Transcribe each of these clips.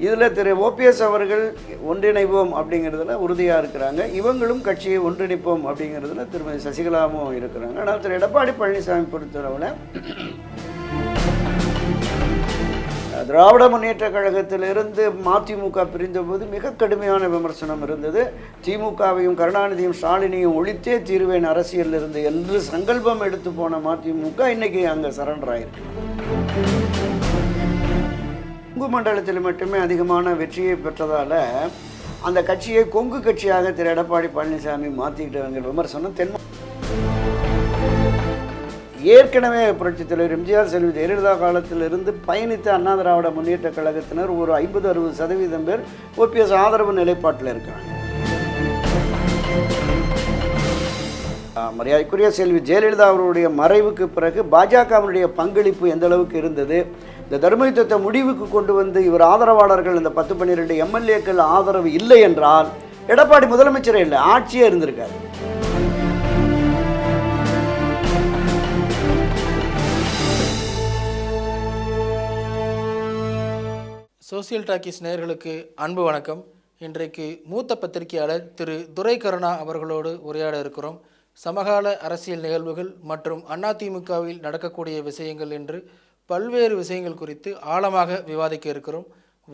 இதில் திரு ஓபிஎஸ் அவர்கள் ஒன்றிணைவோம் அப்படிங்கிறதுல உறுதியாக இருக்கிறாங்க. இவங்களும் கட்சியை ஒன்றிணைப்போம் அப்படிங்கிறதுல திருமதி சசிகலாவும் இருக்கிறாங்க. ஆனால் திரு எடப்பாடி பழனிசாமி பொறுத்தளவில் திராவிட முன்னேற்ற கழகத்திலிருந்து மதிமுக பிரிந்தபோது மிக கடுமையான விமர்சனம் இருந்தது. திமுகவையும் கருணாநிதியும் ஸ்டாலினையும் ஒழித்தே தீர்வேன் அரசியல் இருந்து என்று சங்கல்பம் எடுத்து போன மதிமுக இன்னைக்கு அங்கே சரண்டர் ஆயிருக்கு. கொங்கு மண்டலத்தில் மட்டுமே அதிகமான வெற்றியை பெற்றதால் அந்த கட்சியை கொங்கு கட்சியாக திரு எடப்பாடி பழனிசாமி மாற்றிக்கிட்டவங்க விமர்சனம் ஏற்கனவே புரட்சித் தலைவர் எம்ஜிஆர் செல்வி ஜெயலலிதா காலத்திலிருந்து பயணித்த அண்ணா திராவிட முன்னேற்ற கழகத்தினர் ஒரு 50-60% பேர் ஓபிஎஸ் ஆதரவு நிலைப்பாட்டில் இருக்கிறாங்க. மரியாதைக்குரிய செல்வி ஜெயலலிதா அவருடைய மறைவுக்கு பிறகு பாஜகவினுடைய பங்களிப்பு எந்த அளவுக்கு இருந்தது, இந்த தர்ம யுத்தத்தை முடிவுக்கு கொண்டு வந்து இவர் ஆதரவாளர்கள் இந்த 10-12 எம்எல்ஏக்கள் ஆதரவு இல்லை என்றால் எடப்பாடி முதலமைச்சரே இல்லை, ஆட்சியே இருந்திருக்காரு. சோசியல் டாக்கிஸ் நேயர்களுக்கு அன்பு வணக்கம். இன்றைக்கு மூத்த பத்திரிகையாளர் திரு துரை கருணா அவர்களோடு உரையாட இருக்கிறோம். சமகால அரசியல் நிகழ்வுகள் மற்றும் அதிமுகவில் நடக்கக்கூடிய விஷயங்கள் என்று பல்வேறு விஷயங்கள் குறித்து ஆழமாக விவாதிக்க இருக்கிறோம்.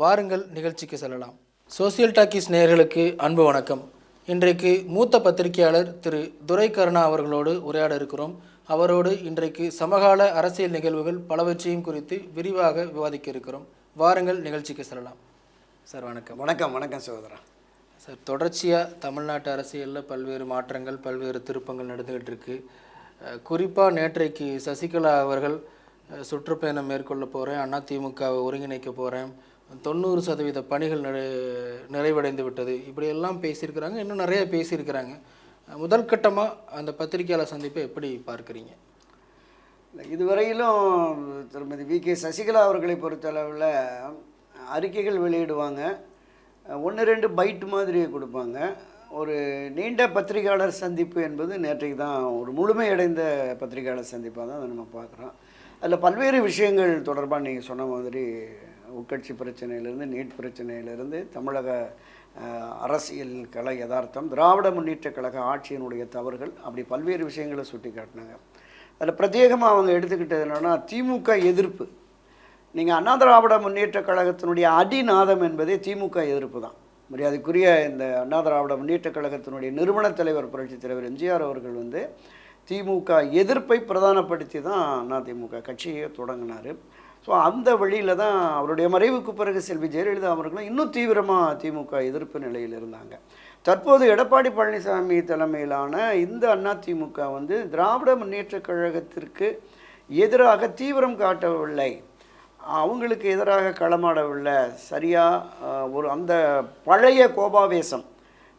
வாருங்கள் நிகழ்ச்சிக்கு செல்லலாம். சோசியல் டாக்கிஸ் நேயர்களுக்கு அன்பு வணக்கம். இன்றைக்கு மூத்த பத்திரிகையாளர் திரு துரை கருணா அவர்களோடு உரையாட இருக்கிறோம். அவரோடு இன்றைக்கு சமகால அரசியல் நிகழ்வுகள் பலவற்றையும் குறித்து விரிவாக விவாதிக்க இருக்கிறோம். வாருங்கள் நிகழ்ச்சிக்கு செல்லலாம். சார் வணக்கம். வணக்கம். வணக்கம் சகோதரா. சார், தொடர்ச்சியாக தமிழ்நாட்டு அரசியலில் பல்வேறு மாற்றங்கள், பல்வேறு திருப்பங்கள் நடந்துகிட்டு இருக்கு. குறிப்பாக நேற்றைக்கு சசிகலா அவர்கள் சுற்றுப்பயணம் மேற்கொள்ள போகிறேன், அதிமுகவை ஒருங்கிணைக்க போகிறேன், 90% பணிகள் நிறைவடைந்து விட்டது, இப்படியெல்லாம் பேசியிருக்கிறாங்க. இன்னும் நிறைய பேசியிருக்கிறாங்க. முதல் கட்டமாக அந்த பத்திரிகையாளர் சந்திப்பை எப்படி பார்க்குறீங்க? இதுவரையிலும் திருமதி வி.கே. சசிகலா அவர்களை பொறுத்தளவில் அறிக்கைகள் வெளியிடுவாங்க, 1-2 பைட் மாதிரி கொடுப்பாங்க. ஒரு நீண்ட பத்திரிகையாளர் சந்திப்பு என்பது நேற்றைக்கு தான் ஒரு முழுமையடைந்த பத்திரிகையாளர் சந்திப்பாக தான் அதை நம்ம பார்க்குறோம். அதில் பல்வேறு விஷயங்கள் தொடர்பாக நீங்கள் சொன்ன மாதிரி உட்கட்சி பிரச்சனையிலேருந்து, நீட் பிரச்சனையிலேருந்து, தமிழக அரசியல் கலை யதார்த்தம், திராவிட முன்னேற்ற கழக ஆட்சியினுடைய தவறுகள், அப்படி பல்வேறு விஷயங்களை சுட்டி காட்டினாங்க. அதில் பிரத்யேகமாக அவங்க எடுத்துக்கிட்டது என்னென்னா திமுக எதிர்ப்பு. நீங்கள் அண்ணா திராவிட முன்னேற்ற கழகத்தினுடைய அடிநாதம் என்பதே திமுக எதிர்ப்பு தான். மரியாதைக்குரிய இந்த அண்ணா திராவிட முன்னேற்ற கழகத்தினுடைய நிறுவன தலைவர் புரட்சித் தலைவர் எம்ஜிஆர் அவர்கள் திமுக எதிர்ப்பை பிரதானப்படுத்தி தான் அதிமுக கட்சியை தொடங்கினார். ஸோ அந்த வழியில் தான் அவருடைய மறைவுக்கு பிறகு செல்வி ஜெயலலிதா அவர்களும் இன்னும் தீவிரமாக திமுக எதிர்ப்பு நிலையில் இருந்தாங்க. தற்போது எடப்பாடி பழனிசாமி தலைமையிலான இந்த அதிமுக திராவிட முன்னேற்ற கழகத்திற்கு எதிராக தீவிரம் காட்டவில்லை, அவங்களுக்கு எதிராக களமாடவில்லை, சரியாக ஒரு அந்த பழைய கோபாவேசம்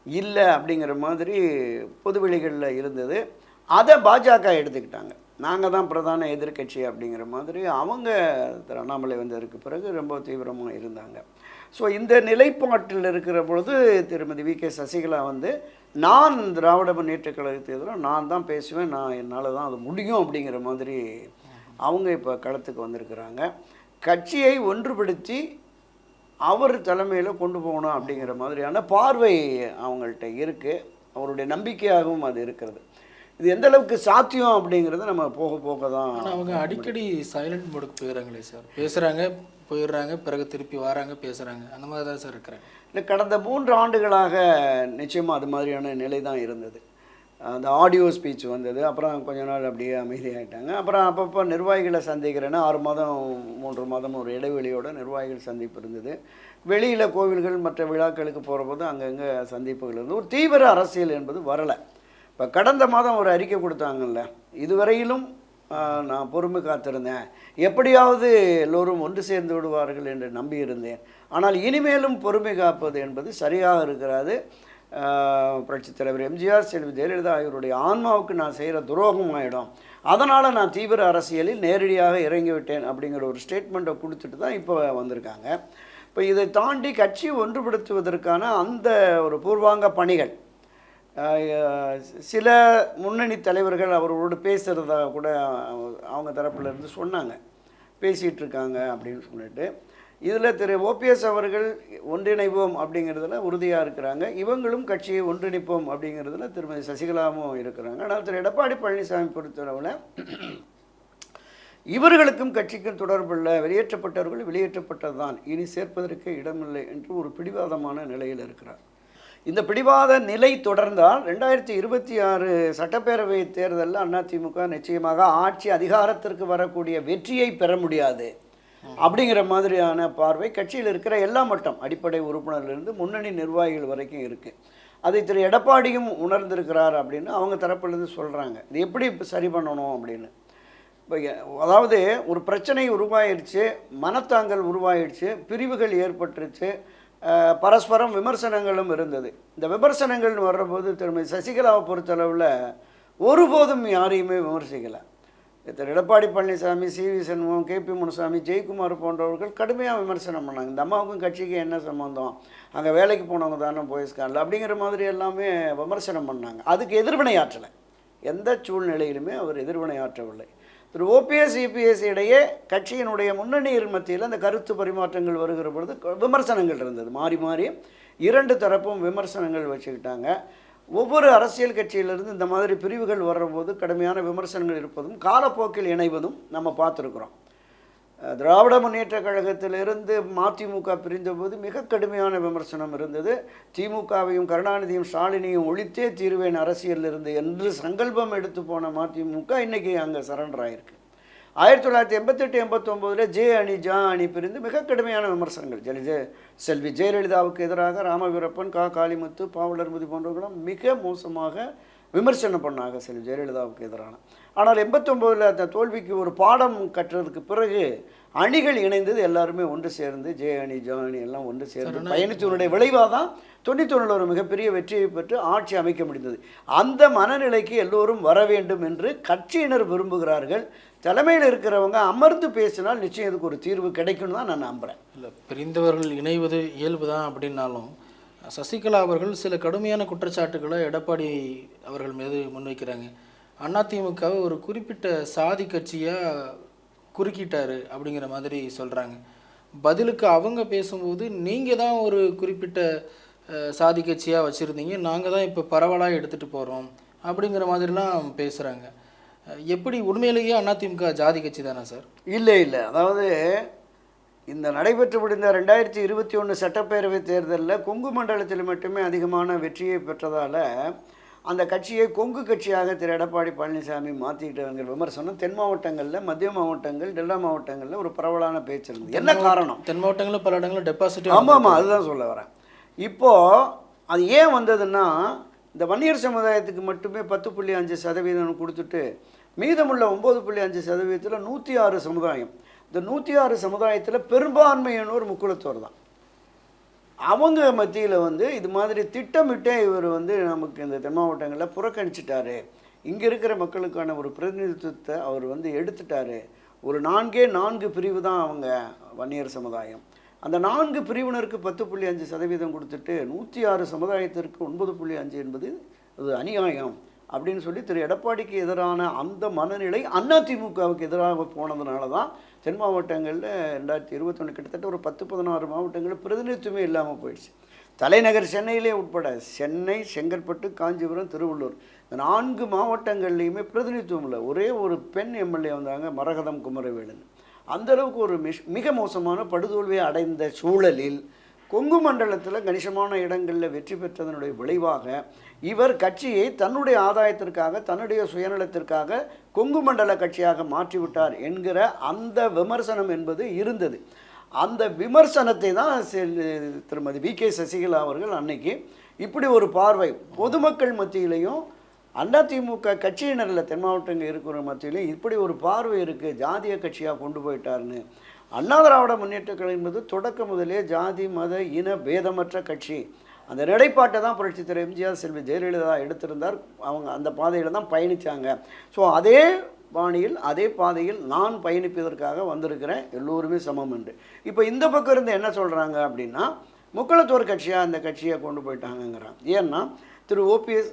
இல்லை அப்படிங்கிற மாதிரி பொதுவெளிகளில் இருந்தது. அதை பாஜக எடுத்துக்கிட்டாங்க. நாங்கள் தான் பிரதான எதிர்கட்சி அப்படிங்கிற மாதிரி அவங்க திரு அண்ணாமலை வந்ததற்கு பிறகு ரொம்ப தீவிரமாக இருந்தாங்க. ஸோ இந்த நிலைப்பாட்டில் இருக்கிற பொழுது திருமதி வி.கே. சசிகலா நான் திராவிட முன்னேற்ற கழகத்துக்கு எதிராக நான் தான் பேசுவேன், என்னால் தான் அது முடியும் அப்படிங்கிற மாதிரி அவங்க இப்போ களத்துக்கு வந்திருக்கிறாங்க. கட்சியை ஒன்றுபடுத்தி அவர் தலைமையில் கொண்டு போகணும் அப்படிங்கிற மாதிரியான பார்வை அவங்கள்ட்ட இருக்குது. அவருடைய நம்பிக்கையாகவும் அது இருக்கிறது. இது எந்த அளவுக்கு சாத்தியம் அப்படிங்கிறத நம்ம போக போக தான். ஆனால் அவங்க அடிக்கடி சைலண்ட் மோடுக்கு போயிடறாங்களே சார், பேசுகிறாங்க போயிடுறாங்க, பிறகு திருப்பி வராங்க பேசுகிறாங்க, அந்த மாதிரி தான் சார் இருக்கிறாங்க. இல்லை, கடந்த 3 ஆண்டுகளாக நிச்சயமாக அது மாதிரியான நிலை தான் இருந்தது. அந்த ஆடியோ ஸ்பீச் வந்தது, அப்புறம் கொஞ்ச நாள் அப்படியே அமைதியாகிட்டாங்க. அப்புறம் அப்பப்போ நிர்வாகிகளை சந்திக்கிறேன்னா 6 மாதம் 3 மாதம் ஒரு இடைவெளியோட நிர்வாகிகள் சந்திப்பு இருந்தது. வெளியில் கோவில்கள் மற்ற விழாக்களுக்கு போகிற போது அங்கங்கே சந்திப்புகள் இருந்தது. ஒரு தீவிர அரசியல் என்பது வரலை. இப்போ கடந்த மாதம் ஒரு அறிக்கை கொடுத்தாங்கல்ல, இதுவரையிலும் நான் பொறுமை காத்திருந்தேன், எப்படியாவது எல்லோரும் ஒன்று சேர்ந்து விடுவார்கள் என்று நம்பியிருந்தேன், ஆனால் இனிமேலும் பொறுமை காப்பது என்பது சரியாக இருக்கிறது, புரட்சித் தலைவர் எம்ஜிஆர் செல்வி ஜெயலலிதா ஆகியோருடைய ஆன்மாவுக்கு நான் செய்கிற துரோகம் ஆகிடும், அதனால் நான் தீவிர அரசியலில் நேரடியாக இறங்கிவிட்டேன் அப்படிங்கிற ஒரு ஸ்டேட்மெண்ட்டை கொடுத்துட்டு தான் இப்போ வந்திருக்காங்க. இப்போ இதை தாண்டி கட்சி ஒன்றுபடுத்துவதற்கான அந்த ஒரு பூர்வாங்க பணிகள் சில முன்னணி தலைவர்கள் அவரோடு பேசுகிறதா கூட அவங்க தரப்புலேருந்து சொன்னாங்க, பேசிகிட்டு இருக்காங்க அப்படின்னு சொல்லிட்டு. இதில் திரு ஓபிஎஸ் அவர்கள் ஒன்றிணைவோம் அப்படிங்கிறதுல உறுதியாக இருக்கிறாங்க. இவங்களும் கட்சியை ஒன்றிணைப்போம் அப்படிங்கிறதுல திருமதி சசிகலாவும் இருக்கிறாங்க. ஆனால் திரு எடப்பாடி பழனிசாமி பொறுத்தளவில் இவர்களுக்கும் கட்சிக்கும் தொடர்புள்ள வெளியேற்றப்பட்டவர்கள் வெளியேற்றப்பட்டதுதான், இனி சேர்ப்பதற்கு இடமில்லை என்று ஒரு பிடிவாதமான நிலையில் இருக்கிறார். இந்த பிடிவாத நிலை தொடர்ந்தால் 2026 சட்டப்பேரவை தேர்தலில் அதிமுக நிச்சயமாக ஆட்சி அதிகாரத்திற்கு வரக்கூடிய வெற்றியை பெற முடியாது அப்படிங்கிற மாதிரியான பார்வை கட்சியில் இருக்கிற எல்லா மட்டம் அடிப்படை உறுப்பினர்லேருந்து முன்னணி நிர்வாகிகள் வரைக்கும் இருக்குது. அதை திரு எடப்பாடியும் உணர்ந்திருக்கிறார் அப்படின்னு அவங்க தரப்புலேருந்து சொல்கிறாங்க. இது எப்படி சரி பண்ணணும் அப்படின்னு. இப்போ அதாவது ஒரு பிரச்சனை உருவாயிடுச்சு, மனத்தாங்கல் உருவாயிடுச்சு, பிரிவுகள் ஏற்பட்டுருச்சு, பரஸ்பரம் விமர்சனங்களும் இருந்தது. இந்த விமர்சனங்கள் வர்றபோது திருமதி சசிகலாவை பொறுத்தளவில் ஒருபோதும் யாரையுமே விமர்சிக்கலை. திரு எடப்பாடி பழனிசாமி, சிவி சண்முகம், கேபி முனுசாமி, ஜெயக்குமார் போன்றவர்கள் கடுமையாக விமர்சனம் பண்ணாங்க. இந்த அம்மாவுக்கும் கட்சிக்கு என்ன சம்பந்தம், அங்கே வேலைக்கு போனவங்க தானே போயஸ்கானில் அப்படிங்கிற மாதிரி எல்லாமே விமர்சனம் பண்ணாங்க. அதுக்கு எதிர்வினை ஆற்றலை, எந்த சூழ்நிலையிலுமே அவர் எதிர்வினை ஆற்றவில்லை. திரு ஓபிஎஸ் இபிஎஸ் இடையே கட்சியினுடைய முன்னணியர் மத்தியில் அந்த கருத்து பரிமாற்றங்கள் வருகிற பொழுது விமர்சனங்கள் இருந்தது. மாறி மாறி இரண்டு தரப்பும் விமர்சனங்கள் வச்சுக்கிட்டாங்க. ஒவ்வொரு அரசியல் கட்சியிலிருந்து இந்த மாதிரி பிரிவுகள் வர்றபோது கடுமையான விமர்சனங்கள் இருப்பதும் காலப்போக்கில் இணைவதும் நம்ம பார்த்துருக்குறோம். திராவிட முன்னேற்றக் கழகத்திலிருந்து மதிமுக பிரிந்தபோது மிக கடுமையான விமர்சனம் இருந்தது. திமுகவையும் கருணாநிதியும் ஸ்டாலினையும் ஒழித்தே தீர்வேன் அரசியலில் இருந்து என்று சங்கல்பம் எடுத்து போன மதிமுக இன்றைக்கி அங்கே சரண்டர் ஆகிருக்கு. 1988-89 ஜே அணி ஜா அணி பிரிந்து மிக கடுமையான விமர்சனங்கள். செல்வி ஜெயலலிதாவுக்கு எதிராக ராமவீரப்பன், காளிமுத்து, பாவலர்மதி போன்றவர்களும் மிக மோசமாக விமர்சனம் பண்ணாங்க செல்வி ஜெயலலிதாவுக்கு எதிரான. ஆனால் 89 அந்த தோல்விக்கு ஒரு பாடம் கட்டுறதுக்கு பிறகு அணிகள் இணைந்தது, எல்லாருமே ஒன்று சேர்ந்து ஜே அணி ஜா அணி எல்லாம் ஒன்று சேர்ந்து பயணித்தவனுடைய விளைவாக தான் 91 ஒரு மிகப்பெரிய வெற்றியை பெற்று ஆட்சி அமைக்க முடிந்தது. அந்த மனநிலைக்கு எல்லோரும் வர வேண்டும் என்று கட்சியினர் விரும்புகிறார்கள். தலைமையில் இருக்கிறவங்க அமர்ந்து பேசினால் நிச்சயம் இதுக்கு ஒரு தீர்வு கிடைக்கும் தான் நான் நம்புகிறேன். இல்லை, பிரிந்தவர்கள் இணைவது இயல்பு தான் அப்படின்னாலும் சசிகலா அவர்கள் சில கடுமையான குற்றச்சாட்டுகளை எடப்பாடி அவர்கள் மீது முன்வைக்கிறாங்க. அதிமுகவை ஒரு குறிப்பிட்ட சாதி கட்சியாக குறுக்கிட்டாரு அப்படிங்கிற மாதிரி சொல்கிறாங்க. பதிலுக்கு அவங்க பேசும்போது நீங்கள் தான் ஒரு குறிப்பிட்ட சாதி கட்சியாக வச்சுருந்தீங்க, நாங்கள் தான் இப்போ பரவலாக எடுத்துகிட்டு போகிறோம் அப்படிங்கிற மாதிரிலாம் பேசுகிறாங்க. எப்படி உண்மையிலேயே அதிமுக ஜாதி கட்சி தானே சார்? இல்லை, அதாவது இந்த நடைபெற்று முடிந்த 2021 சட்டப்பேரவை தேர்தலில் கொங்கு மண்டலத்தில் மட்டுமே அதிகமான வெற்றியை பெற்றதால் அந்த கட்சியை கொங்கு கட்சியாக திரு எடப்பாடி பழனிசாமி மாற்றிக்கிட்டவங்க விமர்சனம் தென் மாவட்டங்களில், மத்திய மாவட்டங்கள், டெல்டா மாவட்டங்களில் ஒரு பரவலான பேச்சு இருந்தது. என்ன காரணம்? தென் மாவட்டங்களில் பல இடங்களில் டெபாசிட். ஆமாம், அதுதான் சொல்ல வரேன். இப்போது அது ஏன் வந்ததுன்னா, இந்த வன்னியர் சமுதாயத்துக்கு மட்டுமே 10.5% கொடுத்துட்டு மீதமுள்ள 9.5%, 106 சமுதாயம். இந்த 106 சமுதாயத்தில் பெரும்பான்மையானோர் முக்குளத்தோர் தான். அவங்க மத்தியில் இது மாதிரி திட்டமிட்டே இவர் நமக்கு இந்த தென் மாவட்டங்களில் புறக்கணிச்சிட்டாரு, இங்கே இருக்கிற மக்களுக்கான ஒரு பிரதிநிதித்துவத்தை அவர் எடுத்துட்டாரு. ஒரு 4 பிரிவு தான் அவங்க வன்னியர் சமுதாயம். அந்த 4 பிரிவினருக்கு 10.5% கொடுத்துட்டு 106 சமுதாயத்திற்கு 9.5 என்பது அது அநியாயம் அப்படின்னு சொல்லி திரு எடப்பாடிக்கு எதிரான அந்த மனநிலை அதிமுகவுக்கு எதிராக போனதுனால தான் தென் மாவட்டங்களில் 2021 கிட்டத்தட்ட ஒரு 10-16 மாவட்டங்களில் பிரதிநிதித்துவமே இல்லாமல் போயிடுச்சு. தலைநகர் சென்னையிலே உட்பட சென்னை, செங்கல்பட்டு, காஞ்சிபுரம், திருவள்ளூர் இந்த 4 மாவட்டங்கள்லேயுமே பிரதிநிதித்துவம் இல்லை. ஒரே ஒரு பெண் எம்எல்ஏ வந்தாங்க, மரகதம் குமரவேலன். அந்தளவுக்கு ஒரு மிக மோசமான படுதோல்வியை அடைந்த சூழலில் கொங்கு மண்டலத்தில் கணிசமான இடங்களில் வெற்றி பெற்றதனுடைய விளைவாக இவர் கட்சியை தன்னுடைய ஆதாயத்திற்காக, தன்னுடைய சுயநலத்திற்காக கொங்கு மண்டல கட்சியாக மாற்றிவிட்டார் என்கிற அந்த விமர்சனம் என்பது இருந்தது. அந்த விமர்சனத்தை தான் திருமதி வி.கே. சசிகலா அவர்கள் அன்னைக்கு இப்படி ஒரு பார்வை பொதுமக்கள் மத்தியிலையும் அதிமுக கட்சியினரில் தென் மாவட்டங்கள் இருக்கிற மத்தியிலையும் இப்படி ஒரு பார்வை இருக்குது, ஜாதிய கட்சியாக கொண்டு போயிட்டார்னு. அண்ணா திராவிட முன்னேற்றக் கழகம் என்பது தொடக்க முதலே ஜாதி மத இன பேதமற்ற கட்சி. அந்த நிலைப்பாட்டை தான் புரட்சி தலைவர் எம்ஜிஆர், செல்வி ஜெயலலிதா எடுத்திருந்தார். அவங்க அந்த பாதையில் தான் பயணித்தாங்க. ஸோ அதே பாணியில், அதே பாதையில் நான் பயணிப்பதற்காக வந்திருக்கிறேன், எல்லோருமே சமம் என்று. இப்போ இந்த பக்கம் இருந்து என்ன சொல்கிறாங்க அப்படின்னா, முக்குளத்தோர் கட்சியாக அந்த கட்சியை கொண்டு போயிட்டாங்கங்கிறாங்க. ஏன்னா திரு ஓபிஎஸ்,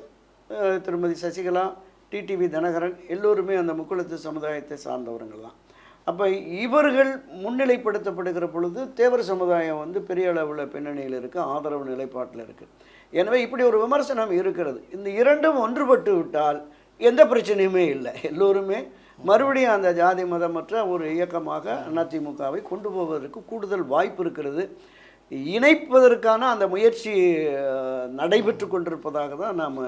திருமதி சசிகலா, டிடிவி தினகரன் எல்லோருமே அந்த முக்குளத்து சமுதாயத்தை சார்ந்தவர்கள் தான். அப்போ இவர்கள் முன்னிலைப்படுத்தப்படுகிற பொழுது தேவர் சமுதாயம் வந்து பெரிய அளவில் பின்னணியில் இருக்குது, ஆதரவு நிலைப்பாட்டில் இருக்குது. எனவே இப்படி ஒரு விமர்சனம் இருக்கிறது. இந்த இரண்டும் ஒன்றுபட்டு விட்டால் எந்த பிரச்சனையுமே இல்லை. எல்லோருமே மறுபடியும் அந்த ஜாதி மதமற்ற ஒரு இயக்கமாக அதிமுகவை கொண்டு போவதற்கு கூடுதல் வாய்ப்பு இருக்கிறது. இணைப்பதற்கான அந்த முயற்சி நடைபெற்று கொண்டிருப்பதாக தான் நாம்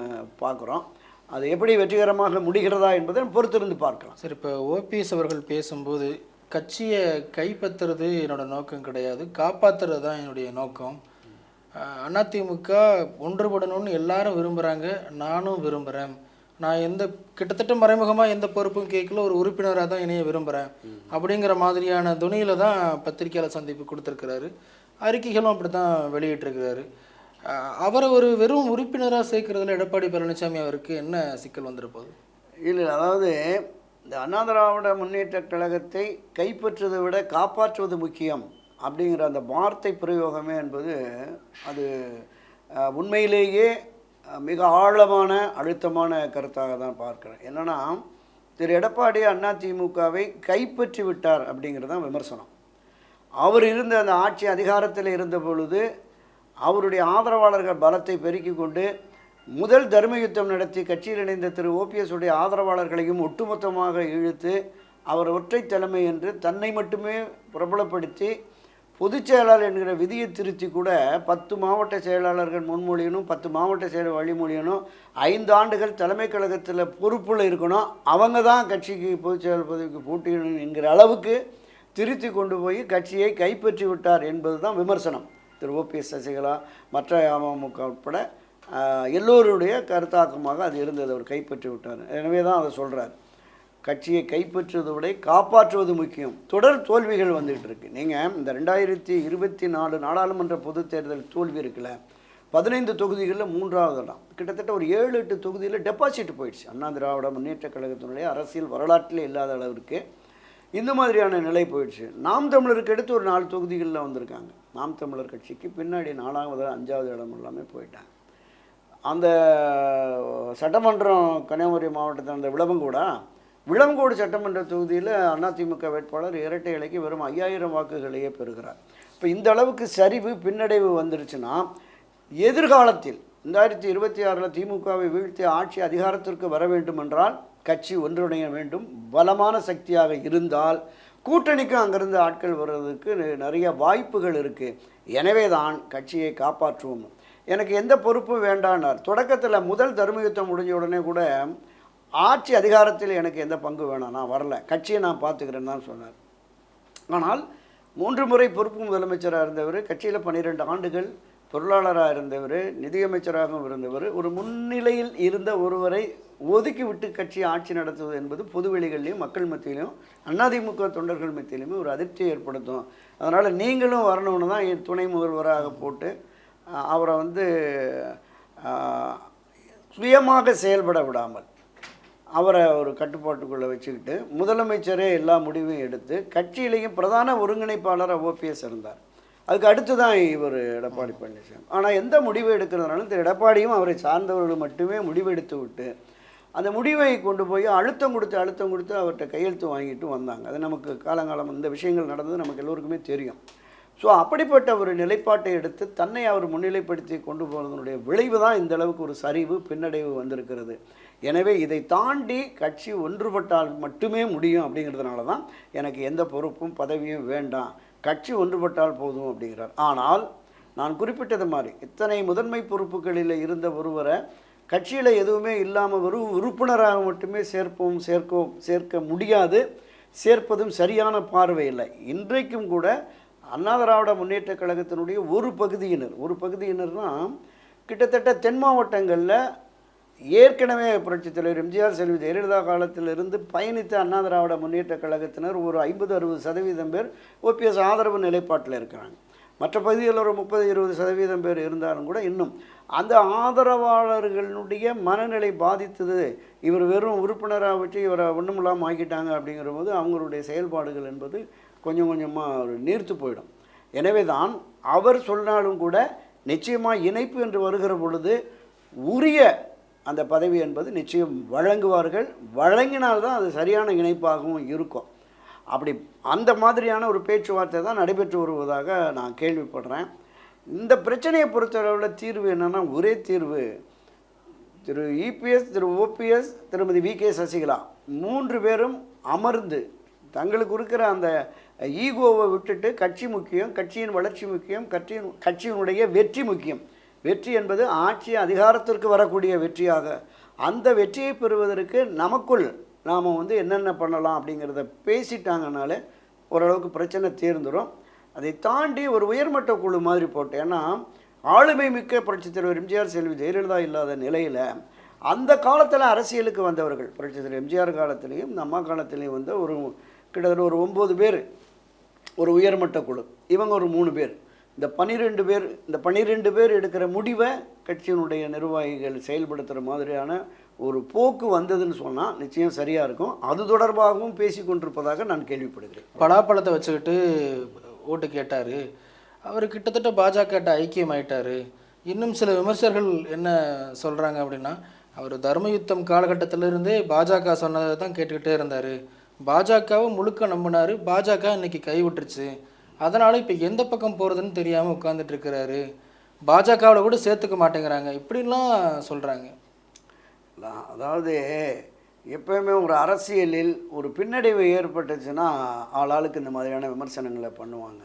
பார்க்குறோம். அது எப்படி வெற்றிகரமாக முடிகிறதா என்பதை பொறுத்திருந்து பார்க்கலாம். சரி, இப்போ ஓபிஎஸ் அவர்கள் பேசும்போது கட்சியை கைப்பற்றுறது என்னோட நோக்கம் கிடையாது, காப்பாற்றுறது தான் என்னுடைய நோக்கம். அதிமுக ஒன்றுபடணும்னு எல்லாரும் விரும்புகிறாங்க, நானும் விரும்புகிறேன். நான் கிட்டத்தட்ட மறைமுகமாக எந்த பொறுப்பும் கேட்கல, ஒரு உறுப்பினராக தான் இணைய விரும்புகிறேன் அப்படிங்கிற மாதிரியான துணியில் தான் பத்திரிகையாளர் சந்திப்பு கொடுத்துருக்கிறாரு. அறிக்கைகளும் அப்படி தான் வெளியிட்டிருக்கிறாரு. அவரை ஒரு வெறும் உறுப்பினராக சேர்க்கறதுல எடப்பாடி பழனிசாமி அவருக்கு என்ன சிக்கல் வந்துருப்போது? இல்லை, அதாவது இந்த அண்ணா திராவிட முன்னேற்ற கழகத்தை கைப்பற்றுவதை விட காப்பாற்றுவது முக்கியம் அப்படிங்கிற அந்த வார்த்தை பிரயோகமே என்பது அது உண்மையிலேயே மிக ஆழமான அழுத்தமான கருத்தாக தான் பார்க்குறேன். என்னென்னா, திரு எடப்பாடி அதிமுகவை கைப்பற்றி விட்டார் அப்படிங்கிறது தான் விமர்சனம். அவர் இருந்த அந்த ஆட்சி அதிகாரத்தில் இருந்த பொழுது அவருடைய ஆதரவாளர்கள் பலத்தை பெருக்கி கொண்டு முதல் தர்ம யுத்தம் நடத்தி கட்சியில் இணைந்த திரு ஓபிஎஸ் உடைய ஆதரவாளர்களையும் ஒட்டுமொத்தமாக இழுத்து அவர் ஒற்றை தலைமை என்று தன்னை மட்டுமே பிரபலப்படுத்தி பொதுச் செயலாளர் என்கிற விதியை திருத்தி கூட 10 மாவட்ட செயலாளர்கள் முன்மொழியணும், 10 மாவட்ட செயலர் வழிமொழியணும், 5 ஆண்டுகள் தலைமை கழகத்தில் பொறுப்பில் இருக்கணும், அவங்க தான் கட்சிக்கு பொதுச் செயலாளர் பதவிக்கு போட்டியிடணும் என்கிற அளவுக்கு திருத்தி கொண்டு போய் கட்சியை கைப்பற்றி விட்டார் என்பது தான் விமர்சனம். திரு ஓபிஎஸ், சசிகலா, மற்ற அமமுக உட்பட எல்லோருடைய கருத்தாக்கமாக அது இருந்தது. அவர் கைப்பற்றி விட்டார். எனவே தான் அதை சொல்கிறார், கட்சியை கைப்பற்றுவதை விட காப்பாற்றுவது முக்கியம். தொடர் தோல்விகள் வந்துகிட்டு இருக்கு. நீங்கள் இந்த 2024 நாடாளுமன்ற பொதுத் தேர்தல் தோல்வி இருக்குல்ல, 15 தொகுதிகளில் 3வது இடம், கிட்டத்தட்ட ஒரு 7-8 தொகுதியில் டெபாசிட் போயிடுச்சு. அண்ணா திராவிட முன்னேற்ற கழகத்தினுடைய அரசியல் வரலாற்றிலே இல்லாத அளவிற்கு இந்த மாதிரியான நிலை போயிடுச்சு. நாம் தமிழருக்கு எடுத்து ஒரு 4 தொகுதிகளில் வந்திருக்காங்க. நாம் தமிழர் கட்சிக்கு பின்னாடி 4வது 5வது இடம் எல்லாமே போயிட்டாங்க. அந்த சட்டமன்றம் கன்னியாகுமரி மாவட்டத்தில் அந்த விளவங்கோடு சட்டமன்ற தொகுதியில் அதிமுக வேட்பாளர் இரட்டை இலைக்கு வெறும் 5000 வாக்குகளையே பெறுகிறார். இப்போ இந்த அளவுக்கு சரிவு பின்னடைவு வந்துருச்சுன்னா எதிர்காலத்தில் 2026 திமுகவை வீழ்த்தி ஆட்சி அதிகாரத்திற்கு வர வேண்டும் என்றால் கட்சி ஒன்றிணைய வேண்டும். பலமான சக்தியாக இருந்தால் கூட்டணிக்கும் அங்கிருந்து ஆட்கள் வர்றதுக்கு நிறைய வாய்ப்புகள் இருக்குது. எனவே தான் கட்சியை காப்பாற்றுவோம். எனக்கு எந்த பொறுப்பும் வேண்டான்னார். தொடக்கத்தில் முதல் தர்ம யுத்தம் முடிஞ்ச உடனே கூட ஆட்சி அதிகாரத்தில் எனக்கு எந்த பங்கு வேணாம், நான் வரல, கட்சியை நான் பார்த்துக்கிறேன்னு தான் சொன்னார். ஆனால் 3 முறை பொறுப்பு முதலமைச்சராக இருந்தவர், கட்சியில் 12 ஆண்டுகள் பொருளாளராக இருந்தவர், நிதியமைச்சராகவும் இருந்தவர், ஒரு முன்னிலையில் இருந்த ஒருவரை ஒதுக்கி விட்டு கட்சி ஆட்சி நடத்துவது என்பது பொதுவெளிகள்லையும் மக்கள் மத்தியிலையும் அதிமுக தொண்டர்கள் மத்தியிலையுமே ஒரு அதிர்ச்சியை ஏற்படுத்தும். அதனால் நீங்களும் வரணும்னு தான் துணை முதல்வராக போட்டு அவரை சுயமாக செயல்பட விடாமல் அவரை ஒரு கட்டுப்பாட்டுக்குள்ளே வச்சுக்கிட்டு முதலமைச்சரே எல்லா முடிவையும் எடுத்து கட்சியிலையும் பிரதான ஒருங்கிணைப்பாளராக ஓபிஎஸ் இருந்தார். அதுக்கு அடுத்து தான் இவர் எடப்பாடி பழனிசாமி. ஆனால் எந்த முடிவு எடுக்கிறதுனாலும் திரு எடப்பாடியும் அவரை சார்ந்தவர்கள் மட்டுமே முடிவு எடுத்து விட்டு அந்த முடிவை கொண்டு போய் அழுத்தம் கொடுத்து அவர்கிட்ட கையெழுத்து வாங்கிட்டு வந்தாங்க. அது நமக்கு காலங்காலம் இந்த விஷயங்கள் நடந்தது நமக்கு எல்லோருக்குமே தெரியும். ஸோ அப்படிப்பட்ட ஒரு நிலைப்பாட்டை எடுத்து தன்னை அவர் முன்னிலைப்படுத்தி கொண்டு போவதனுடைய விளைவு தான் இந்த அளவுக்கு ஒரு சரிவு பின்னடைவு வந்திருக்கிறது. எனவே இதை தாண்டி கட்சி ஒன்றுபட்டால் மட்டுமே முடியும். அப்படிங்கிறதுனால தான் எனக்கு எந்த பொறுப்பும் பதவியும் வேண்டாம், கட்சி ஒன்றுபட்டால் போதும் அப்படிங்கிறார். ஆனால் நான் குறிப்பிட்டது மாதிரி இத்தனை முதன்மை பொறுப்புகளில் இருந்த ஒருவரை கட்சியில் எதுவுமே இல்லாமல் ஒரு உறுப்பினராக மட்டுமே சேர்க்க முடியாது. சேர்ப்பதும் சரியான பார்வை இல்லை. இன்றைக்கும் கூட அண்ணா திராவிட முன்னேற்ற கழகத்தினுடைய ஒரு பகுதியினர்னால் கிட்டத்தட்ட தென் மாவட்டங்களில் ஏற்கனவே புரட்சித் தலைவர் எம்ஜிஆர், செல்வி ஜெயலலிதா காலத்திலிருந்து பயணித்த அண்ணா திராவிட முன்னேற்ற கழகத்தினர் ஒரு 50-60% பேர் ஓபிஎஸ் ஆதரவு நிலைப்பாட்டில் இருக்கிறாங்க. மற்ற பகுதிகளில் ஒரு 30-20% பேர் இருந்தாலும் கூட இன்னும் அந்த ஆதரவாளர்களுடைய மனநிலை பாதித்தது. இவர் வெறும் உறுப்பினராக வச்சு இவரை ஒன்றும் இல்லாமல் ஆக்கிட்டாங்க அப்படிங்கிற போது அவங்களுடைய செயல்பாடுகள் என்பது கொஞ்சம் கொஞ்சமாக நீர்த்து போயிடும். எனவே தான் அவர் சொன்னாலும் கூட நிச்சயமாக இணைப்பு என்று வருகிற பொழுது உரிய அந்த பதவி என்பது நிச்சயம் வழங்குவார்கள். வழங்கினால்தான் அது சரியான இணைப்பாகவும் இருக்கும். அப்படி அந்த மாதிரியான ஒரு பேச்சுவார்த்தை தான் நடைபெற்று வருவதாக நான் கேள்விப்படுறேன். இந்த பிரச்சனையை பொறுத்தளவில் தீர்வு என்னென்னா, ஒரே தீர்வு, திரு இபிஎஸ், திரு ஓபிஎஸ், திருமதி வி.கே. சசிகலா 3 பேரும் அமர்ந்து தங்களுக்கு இருக்கிற அந்த ஈகோவை விட்டுட்டு, கட்சி முக்கியம், கட்சியின் வளர்ச்சி முக்கியம், கட்சியினுடைய வெற்றி முக்கியம், வெற்றி என்பது ஆட்சி அதிகாரத்திற்கு வரக்கூடிய வெற்றியாக, அந்த வெற்றியை பெறுவதற்கு நமக்குள் நாம் என்னென்ன பண்ணலாம் அப்படிங்கிறத பேசிட்டாங்கனாலே ஓரளவுக்கு பிரச்சனை தீர்ந்துடும். அதை தாண்டி ஒரு உயர்மட்ட குழு மாதிரி போட்டு, ஏன்னா ஆளுமை மிக்க புரட்சித் தலைவர் எம்ஜிஆர், செல்வி ஜெயலலிதா இல்லாத நிலையில் அந்த காலத்தில் அரசியலுக்கு வந்தவர்கள், புரட்சித் தலைவர் எம்ஜிஆர் காலத்திலையும் இந்த அம்மா காலத்திலையும் ஒரு கிட்டத்தட்ட ஒரு 9 பேர் ஒரு உயர்மட்ட குழு, இவங்க ஒரு 3 பேர், இந்த 12 பேர் எடுக்கிற முடிவை கட்சியினுடைய நிர்வாகிகள் செயல்படுத்துகிற மாதிரியான ஒரு போக்கு வந்ததுன்னு சொன்னால் நிச்சயம் சரியாக இருக்கும். அது தொடர்பாகவும் பேசி கொண்டிருப்பதாக நான் கேள்விப்படுகிறேன். பலாப்பழத்தை வச்சுக்கிட்டு ஓட்டு கேட்டார், அவர் கிட்டத்தட்ட பாஜக ஐக்கியம் ஆயிட்டார். இன்னும் சில விமர்சகர்கள் என்ன சொல்கிறாங்க அப்படின்னா, அவர் தர்மயுத்தம் காலகட்டத்திலிருந்தே பாஜக சொன்னதை தான் கேட்டுக்கிட்டே இருந்தார், பாஜகவை முழுக்க நம்பினார், பாஜக இன்னைக்கு கைவிட்டுருச்சு, அதனால் இப்போ எந்த பக்கம் போகிறதுன்னு தெரியாமல் உட்காந்துட்டு இருக்கிறாரு, பாஜகவில் கூட சேர்த்துக்க மாட்டேங்கிறாங்க, இப்படிலாம் சொல்கிறாங்க. அதாவது எப்போயுமே ஒரு அரசியலில் ஒரு பின்னடைவு ஏற்பட்டுச்சுன்னா ஆளாளுக்கு இந்த மாதிரியான விமர்சனங்களை பண்ணுவாங்க.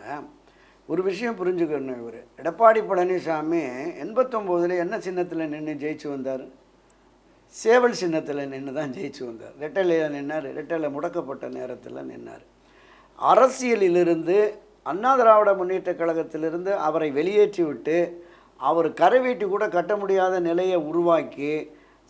ஒரு விஷயம் புரிஞ்சுக்கணும், இவர் எடப்பாடி பழனிசாமி 89 என்ன சின்னத்தில் நின்று ஜெயிச்சு வந்தார்? சேவல் சின்னத்தில் நின்று தான் ஜெயிச்சு வந்தார். ரெட்டலையில் நின்னார், ரெட்டலை முடக்கப்பட்ட நேரத்தில் நின்னார். அரசியலிலிருந்து அண்ணா திராவிட முன்னேற்ற கழகத்திலிருந்து அவரை வெளியேற்றி விட்டு அவர் கரைவேட்டி கூட கட்ட முடியாத நிலையை உருவாக்கி,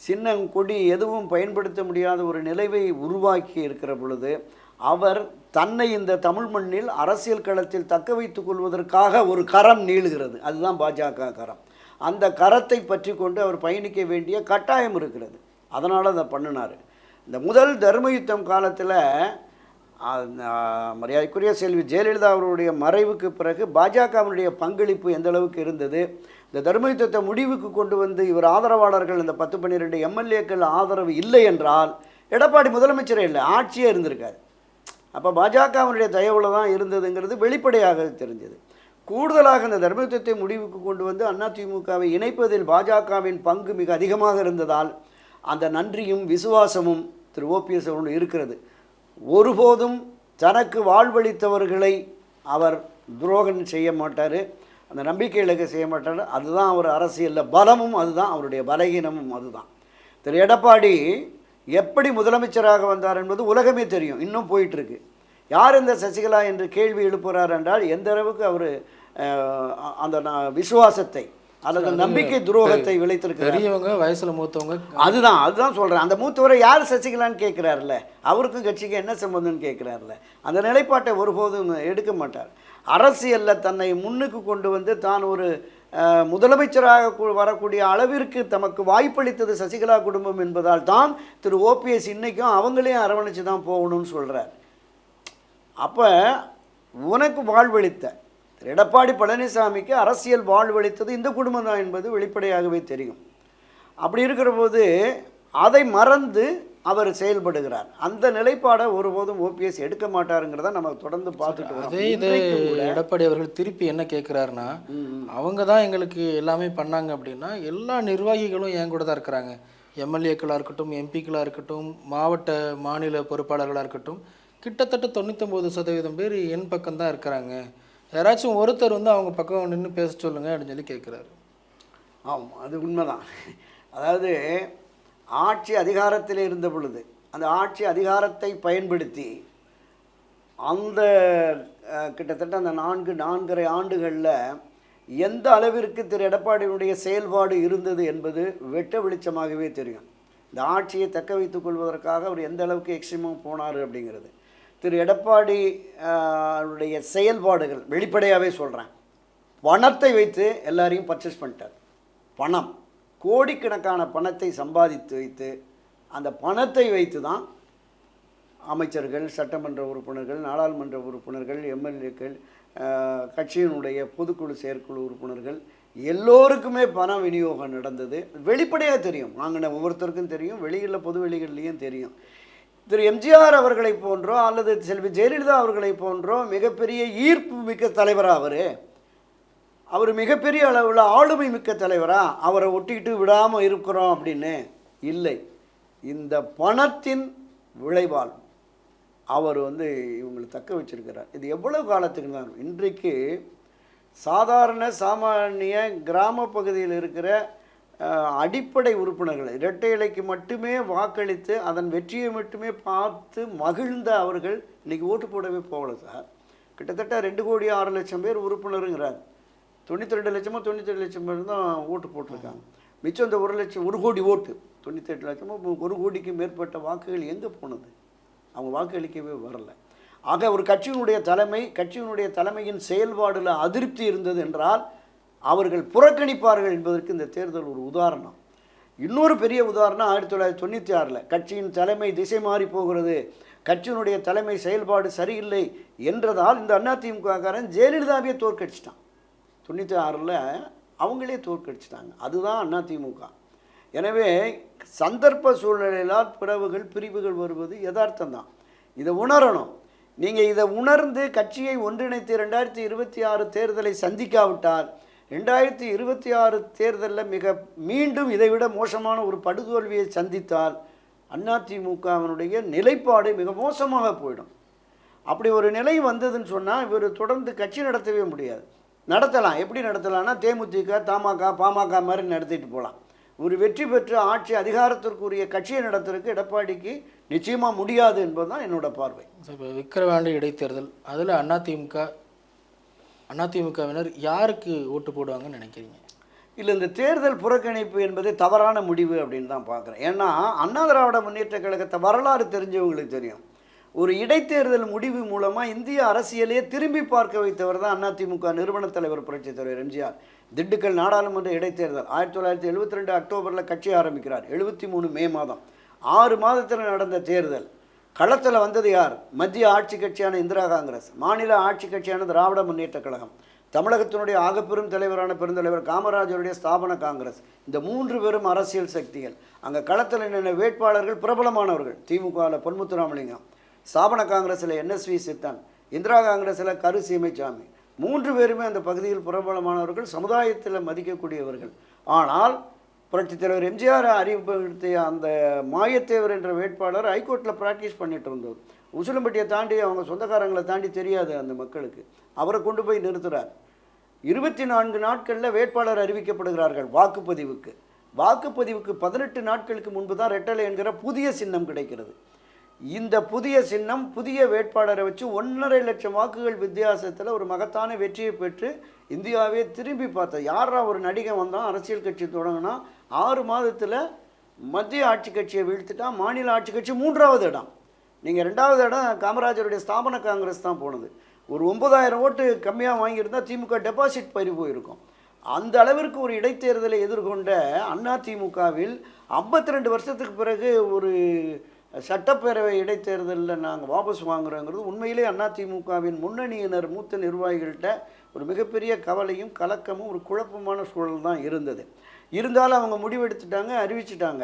சின்னம் கொடி எதுவும் பயன்படுத்த முடியாத ஒரு நிலைவை உருவாக்கி இருக்கிற பொழுது அவர் தன்னை இந்த தமிழ் மண்ணில் அரசியல் களத்தில் தக்க வைத்துக் கொள்வதற்காக ஒரு கரம் நீளுகிறது, அதுதான் பாஜக கரம். அந்த கரத்தை பற்றி கொண்டு அவர் பயணிக்க வேண்டிய கட்டாயம் இருக்கிறது. அதனால் அதை பண்ணினார். இந்த முதல் தர்மயுத்தம் காலத்தில் மரியாதைக்குரிய செல்வி ஜெயலலிதா அவருடைய மறைவுக்கு பிறகு பாஜகவினுடைய பங்களிப்பு எந்த அளவுக்கு இருந்தது, இந்த தர்மயுத்தத்தை முடிவுக்கு கொண்டு வந்து இவர் ஆதரவாளர்கள் இந்த 10-12 எம்எல்ஏக்கள் ஆதரவு இல்லை என்றால் எடப்பாடி முதலமைச்சரே இல்லை, ஆட்சியே இருந்திருக்காது. அப்போ பாஜகவினுடைய தயவில் தான் இருந்ததுங்கிறது வெளிப்படையாக தெரிஞ்சது. கூடுதலாக இந்த தர்மயுத்தத்தை முடிவுக்கு கொண்டு வந்து அதிமுகவை இணைப்பதில் பாஜகவின் பங்கு மிக அதிகமாக இருந்ததால் அந்த நன்றியும் விசுவாசமும் திரு ஓபிஎஸ் அவர்கள் இருக்கிறது. ஒருபோதும் தனக்கு வாழ்வளித்தவர்களை அவர் துரோகம் செய்ய மாட்டார், அந்த நம்பிக்கை இலக்க செய்ய மாட்டார். அதுதான் அவர் அரசியலில் பலமும், அதுதான் அவருடைய பலகீனமும். அதுதான் திரு எடப்பாடி எப்படி முதலமைச்சராக வந்தார் என்பது உலகமே தெரியும், இன்னும் போயிட்டுருக்கு. யார் இந்த சசிகலா என்று கேள்வி எழுப்புகிறார் என்றால் எந்த அளவுக்கு அவர் அந்த விசுவாசத்தை அல்லது நம்பிக்கை துரோகத்தை விளைத்திருக்கிறார். பெரியவங்க, வயசில் மூத்தவங்க, அதுதான் சொல்கிறேன். அந்த மூத்தவரை யார் சசிகலான்னு கேட்குறாருல்ல, அவருக்கும் கட்சிக்கு என்ன சம்பந்தம்னு கேட்குறாருல்ல, அந்த நிலைப்பாட்டை ஒருபோதும் எடுக்க மாட்டார். அரசியலில் தன்னை முன்னுக்கு கொண்டு வந்து தான் ஒரு முதலமைச்சராக வரக்கூடிய அளவிற்கு தமக்கு வாய்ப்பளித்தது சசிகலா குடும்பம் என்பதால் தான் திரு ஓபிஎஸ் இன்றைக்கும் அவங்களையும் அரவணைச்சு தான் போகணும்னு சொல்கிறார். அப்போ உனக்கு வாழ்வளித்த திரு எடப்பாடி பழனிசாமிக்கு அரசியல் வாழ்வளித்தது இந்த குடும்பம் தான் என்பது வெளிப்படையாகவே தெரியும். அப்படி இருக்கிற போது அதை மறந்து அவர் செயல்படுகிறார். அந்த நிலைப்பாடை ஒருபோதும் ஓபிஎஸ் எடுக்க மாட்டாருங்கிறத நம்ம தொடர்ந்து பார்த்துட்டு வரோம். அதே இது எடப்பாடி அவர்கள் திருப்பி என்ன கேட்குறாருன்னா, அவங்க தான் எங்களுக்கு எல்லாமே பண்ணாங்க அப்படின்னா எல்லா நிர்வாகிகளும் என் கூட தான் இருக்கிறாங்க, எம்எல்ஏக்களாக இருக்கட்டும், எம்பிக்களாக இருக்கட்டும், மாவட்ட மாநில பொறுப்பாளர்களாக இருக்கட்டும், கிட்டத்தட்ட 99% பேர் என் பக்கம் தான் இருக்கிறாங்க, யாராச்சும் ஒருத்தர் அவங்க பக்கம் நின்று பேச சொல்லுங்க அப்படின்னு சொல்லி கேட்குறாரு. ஆமாம், அது உண்மைதான். அதாவது ஆட்சி அதிகாரத்தில் இருந்த பொழுது அந்த ஆட்சி அதிகாரத்தை பயன்படுத்தி அந்த கிட்டத்தட்ட அந்த 4.5 ஆண்டுகளில் எந்த அளவிற்கு திரு எடப்பாடியினுடைய செயல்பாடு இருந்தது என்பது வெட்ட வெளிச்சமாகவே தெரியும். இந்த ஆட்சியை தக்க வைத்துக் கொள்வதற்காக அவர் எந்த அளவுக்கு எக்ஸ்ட்ரீமாக போனார் அப்படிங்கிறது திரு எடப்பாடி உடைய செயல்பாடுகள் வெளிப்படையாகவே சொல்கிறேன். பணத்தை வைத்து எல்லாரையும் பர்ச்சேஸ் பண்ணிட்டார். பணம், கோடிக்கணக்கான பணத்தை சம்பாதித்து வைத்து அந்த பணத்தை வைத்து தான் அமைச்சர்கள், சட்டமன்ற உறுப்பினர்கள், நாடாளுமன்ற உறுப்பினர்கள், எம்எல்ஏக்கள், கட்சியினுடைய பொதுக்குழு செயற்குழு உறுப்பினர்கள் எல்லோருக்குமே பண விநியோகம் நடந்தது. வெளிப்படையாக தெரியும், வாங்கின ஒவ்வொருத்தருக்கும் தெரியும், வெளியில் பொது வெளிகள்லேயும் தெரியும். திரு எம்ஜிஆர் அவர்களை போன்றோ அல்லது செல்வி ஜெயலலிதா அவர்களை போன்றோ மிகப்பெரிய ஈர்ப்பு மிக்க தலைவராக அவர் மிகப்பெரிய அளவில் ஆளுமை மிக்க தலைவராக அவரை ஒட்டிக்கிட்டு விடாமல் இருக்கிறோம் அப்படின்னு இல்லை. இந்த பணத்தின் விளைவால் அவர் இவங்களை தக்க வச்சிருக்கிறார். இது எவ்வளவு காலத்துக்கு தான்? இன்றைக்கு சாதாரண சாமானிய கிராம பகுதியில் இருக்கிற அடிப்படை உறுப்பினர்கள் இரட்டை இலைக்கு மட்டுமே வாக்களித்து அதன் வெற்றியை மட்டுமே பார்த்து மகிழ்ந்த அவர்கள் இன்றைக்கி ஓட்டு போடவே போகல சார். கிட்டத்தட்ட 2,06,00,000 பேர் உறுப்பினருங்கிறார். 92 லட்சமோ 97 லட்சம் பேர் தான் ஓட்டு போட்டிருக்காங்க. மிச்சம் இந்த 1 கோடி ஓட்டு 98 லட்சமோ 1 கோடிக்கு மேற்பட்ட வாக்குகள் எங்கே போனது? அவங்க வாக்களிக்கவே வரலை. ஆக ஒரு கட்சியினுடைய தலைமையின் செயல்பாடில் அதிருப்தி இருந்தது என்றால் அவர்கள் புறக்கணிப்பார்கள் என்பதற்கு இந்த தேர்தல் ஒரு உதாரணம். இன்னொரு பெரிய உதாரணம் 1996 கட்சியின் தலைமை திசை மாறி போகிறது, கட்சியினுடைய தலைமை செயல்பாடு சரியில்லை என்றதால் இந்த அதிமுககாரன் ஜெயலலிதாவே தோற்கடிச்சிட்டான். 96 அவங்களே தோற்கடிச்சிட்டாங்க. அதுதான் அதிமுக. எனவே சந்தர்ப்ப சூழ்நிலையிலால் பிரிவுகள் வருவது யதார்த்தம் தான். இதை உணரணும். நீங்கள் இதை உணர்ந்து கட்சியை ஒன்றிணைத்து 2026 தேர்தலை சந்திக்காவிட்டால் 2026 தேர்தலில் மீண்டும் இதைவிட மோசமான ஒரு படுதோல்வியை சந்தித்தால் அதிமுகவினுடைய நிலைப்பாடு மிக மோசமாக போயிடும். அப்படி ஒரு நிலை வந்ததுன்னு சொன்னால் இவர் தொடர்ந்து கட்சி நடத்தவே முடியாது. நடத்தலாம். எப்படி நடத்தலாம்னா தேமுதிக, தமாக, பாமக மாதிரி நடத்திட்டு போகலாம். ஒரு வெற்றி பெற்று ஆட்சி அதிகாரத்திற்குரிய கட்சியை நடத்துறதுக்கு எடப்பாடிக்கு நிச்சயமாக முடியாது என்பது தான் என்னோட பார்வை. இப்போ விக்கிரவாண்டி இடைத்தேர்தல் அதில் அதிமுகவினர் யாருக்கு ஓட்டு போடுவாங்கன்னு நினைக்கிறீங்க? இல்லை, இந்த தேர்தல் புறக்கணிப்பு என்பது தவறான முடிவு அப்படின்னு தான் பார்க்குறேன். ஏன்னா அண்ணா திராவிட முன்னேற்ற கழகத்தை வரலாறு தெரிஞ்சவங்களுக்கு தெரியும். ஒரு இடைத்தேர்தல் முடிவு மூலமாக இந்திய அரசியலையே திரும்பி பார்க்க வைத்தவர் தான் அதிமுக நிறுவன தலைவர் புரட்சித் தலைவர் எம்ஜிஆர். திண்டுக்கல் நாடாளுமன்ற இடைத்தேர்தல் 1972 அக்டோபரில் கட்சி ஆரம்பிக்கிறார். 73 மே மாதம் 6 மாதத்தில் நடந்த தேர்தல். களத்தில் வந்தது யார்? மத்திய ஆட்சி கட்சியான இந்திரா காங்கிரஸ், மாநில ஆட்சி கட்சியான திராவிட முன்னேற்ற கழகம், தமிழகத்தினுடைய ஆகப்பெரும் தலைவரான பெருந்தலைவர் காமராஜருடைய ஸ்தாபன காங்கிரஸ். இந்த 3 பேரும் அரசியல் சக்திகள். அங்கே களத்தில் நின்ற வேட்பாளர்கள் பிரபலமானவர்கள். திமுகவில் பொன்முத்துராமலிங்கம், ஸ்தாபன காங்கிரஸில் NSV சித்தன், இந்திரா காங்கிரஸில் கரு சீமைச்சாமி. 3 பேருமே அந்த பகுதியில் பிரபலமானவர்கள், சமுதாயத்தில் மதிக்கக்கூடியவர்கள். ஆனால் புரட்சித் தலைவர் எம்ஜிஆர் அறிமுகப்படுத்திய அந்த மாயத்தேவர் என்ற வேட்பாளர் ஹைகோர்ட்டில் ப்ராக்டிஸ் பண்ணிட்டு வந்தவர். உசிலம்பட்டியை தாண்டி அவங்க சொந்தக்காரங்களை தாண்டி தெரியாது அந்த மக்களுக்கு. அவரை கொண்டு போய் நிறுத்துகிறார். 24 நாட்களில் வேட்பாளர் அறிவிக்கப்படுகிறார்கள் வாக்குப்பதிவுக்கு. 18 நாட்களுக்கு முன்பு தான் ரெட்டலை என்கிற புதிய சின்னம் கிடைக்கிறது. இந்த புதிய சின்னம் புதிய வேட்பாளரை வச்சு 1.5 லட்சம் வாக்குகள் வித்தியாசத்தில் ஒரு மகத்தான வெற்றியை பெற்று இந்தியாவே திரும்பி பார்த்தது. யாரா ஒரு நடிகை வந்தான், அரசியல் கட்சி தொடங்கினா 6 மாதத்தில் மத்திய ஆட்சி கட்சியை வீழ்த்திட்டான். மாநில ஆட்சி கட்சி 3வது இடம். நீங்கள் 2வது இடம் காமராஜருடைய ஸ்தாபன காங்கிரஸ் தான் போனது. ஒரு 9,000 ஓட்டு கம்மியாக வாங்கியிருந்தால் திமுக டெபாசிட் பறி போயிருக்கும். அந்த அளவிற்கு ஒரு இடைத்தேர்தலை எதிர்கொண்ட அதிமுகவில் 52 வருஷத்துக்கு பிறகு ஒரு சட்டப்பேரவை இடைத்தேர்தலில் நாங்கள் வாபஸ் வாங்குறோங்கிறது உண்மையிலே அதிமுகவின் முன்னணியினர் மூத்த நிர்வாகிகள்கிட்ட ஒரு மிகப்பெரிய கவலையும் கலக்கமும் ஒரு குழப்பமான சூழல் தான் இருந்தது. இருந்தாலும் அவங்க முடிவெடுத்துட்டாங்க, அறிவிச்சிட்டாங்க.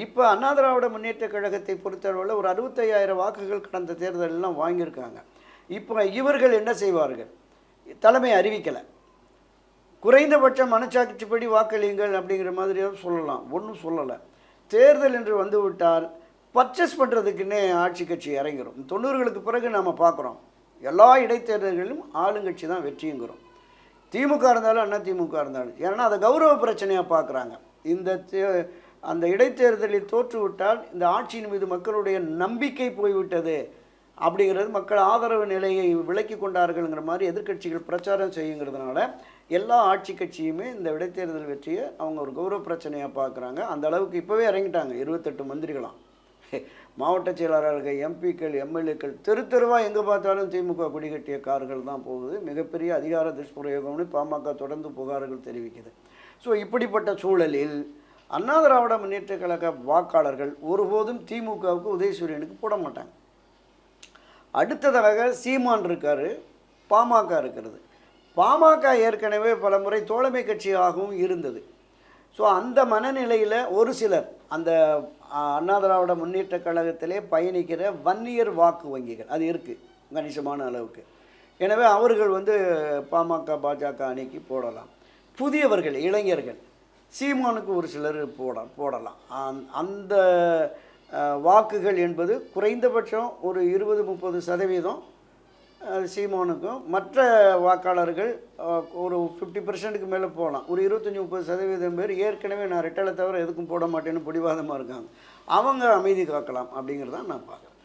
இப்போ அண்ணா திராவிட முன்னேற்ற கழகத்தை பொறுத்தளவில் ஒரு 65,000 வாக்குகள் கடந்த தேர்தலெல்லாம் வாங்கியிருக்காங்க. இப்போ இவர்கள் என்ன செய்வார்கள்? தலைமை அறிவிக்கலை, குறைந்தபட்சம் மனச்சாட்சிப்படி வாக்களியுங்கள் அப்படிங்கிற மாதிரியாவது சொல்லலாம். ஒன்றும் சொல்லலை. தேர்தல் என்று வந்துவிட்டால் பர்ச்சேஸ் பண்ணுறதுக்குன்னே ஆட்சி கட்சி இறங்கிடும். 90களுக்கு பிறகு நாம் பார்க்குறோம் எல்லா இடைத்தேர்தல்களிலும் ஆளுங்கட்சி தான் வெற்றிங்கிறோம். திமுக இருந்தாலும் அதிமுக இருந்தாலும். ஏன்னா அதை கௌரவ பிரச்சனையாக பார்க்குறாங்க. அந்த இடைத்தேர்தலில் தோற்றுவிட்டால் இந்த ஆட்சியின் மீது மக்களுடைய நம்பிக்கை போய்விட்டது அப்படிங்கிறது, மக்கள் ஆதரவு நிலையை விலக்கி கொண்டார்கள்ங்கிற மாதிரி எதிர்க்கட்சிகள் பிரச்சாரம் செய்யுங்கிறதுனால எல்லா ஆட்சி கட்சியுமே இந்த இடைத்தேர்தல் வெற்றியை அவங்க ஒரு கௌரவ பிரச்சனையாக பார்க்குறாங்க. அந்த அளவுக்கு இப்போவே இறங்கிட்டாங்க. 28 மந்திரிகளாம், மாவட்ட செயலாளர்கள், எம்பிக்கள், எம்எல்ஏக்கள், தெருவாக எங்கே பார்த்தாலும் திமுக கொடி கட்டிய கார்கள் தான் போகுது. மிகப்பெரிய அதிகார துஷ்பிரயோகம்னு பாமக தொடர்ந்து புகார்கள் தெரிவிக்குது. ஸோ இப்படிப்பட்ட சூழலில் அண்ணா திராவிட முன்னேற்ற கழக வாக்காளர்கள் ஒருபோதும் திமுகவுக்கு உதயசூரியனுக்கு போட மாட்டாங்க. அடுத்ததாக சீமான் இருக்கார், பாமக இருக்கிறது. பாமக ஏற்கனவே பல முறை தோழமை கட்சியாகவும் இருந்தது. ஸோ அந்த மனநிலையில் ஒரு சிலர் அந்த அண்ணா திராவிட முன்னேற்றக் கழகத்திலே பயணிக்கிற வன்னியர் வாக்கு வங்கிகள் அது இருக்குது கணிசமான அளவுக்கு. எனவே அவர்கள் வந்து பாமக பாஜக அணிக்கு போடலாம். புதியவர்கள் இளைஞர்கள் சீமானுக்கு ஒரு சிலர் போடலாம். அந்த வாக்குகள் என்பது குறைந்தபட்சம் ஒரு 20-30% சீமானுக்கும், மற்ற வாக்காளர்கள் ஒரு 50% மேலே போகலாம். ஒரு 25-30% பேர் ஏற்கனவே நான் ரெட்டலை தவிர எதுக்கும் போட மாட்டேன்னு பிடிவாதமாக இருக்காங்க. அவங்க அமைதி காக்கலாம் அப்படிங்கிறதான் நான் பார்க்குறேன்.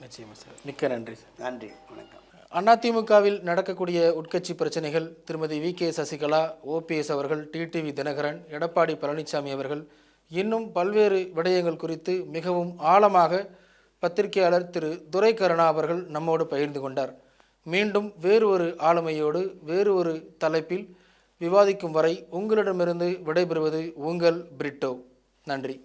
நிச்சயமாக சார். மிக்க நன்றி சார். நன்றி, வணக்கம். அதிமுகவில் நடக்கக்கூடிய உட்கட்சி பிரச்சனைகள் திருமதி வி.கே. சசிகலா, ஓபிஎஸ் அவர்கள், டிடிவி தினகரன், எடப்பாடி பழனிசாமி அவர்கள் இன்னும் பல்வேறு விடயங்கள் குறித்து மிகவும் ஆழமாக பத்திரிகையாளர் திரு துரைக்கருணா அவர்கள் நம்மோடு பகிர்ந்து கொண்டார். மீண்டும் வேறு ஒரு ஆளுமையோடு வேறு ஒரு தலைப்பில் விவாதிக்கும் வரை உங்களிடமிருந்து விடைபெறுவது உங்கள் பிரிட்டோ. நன்றி.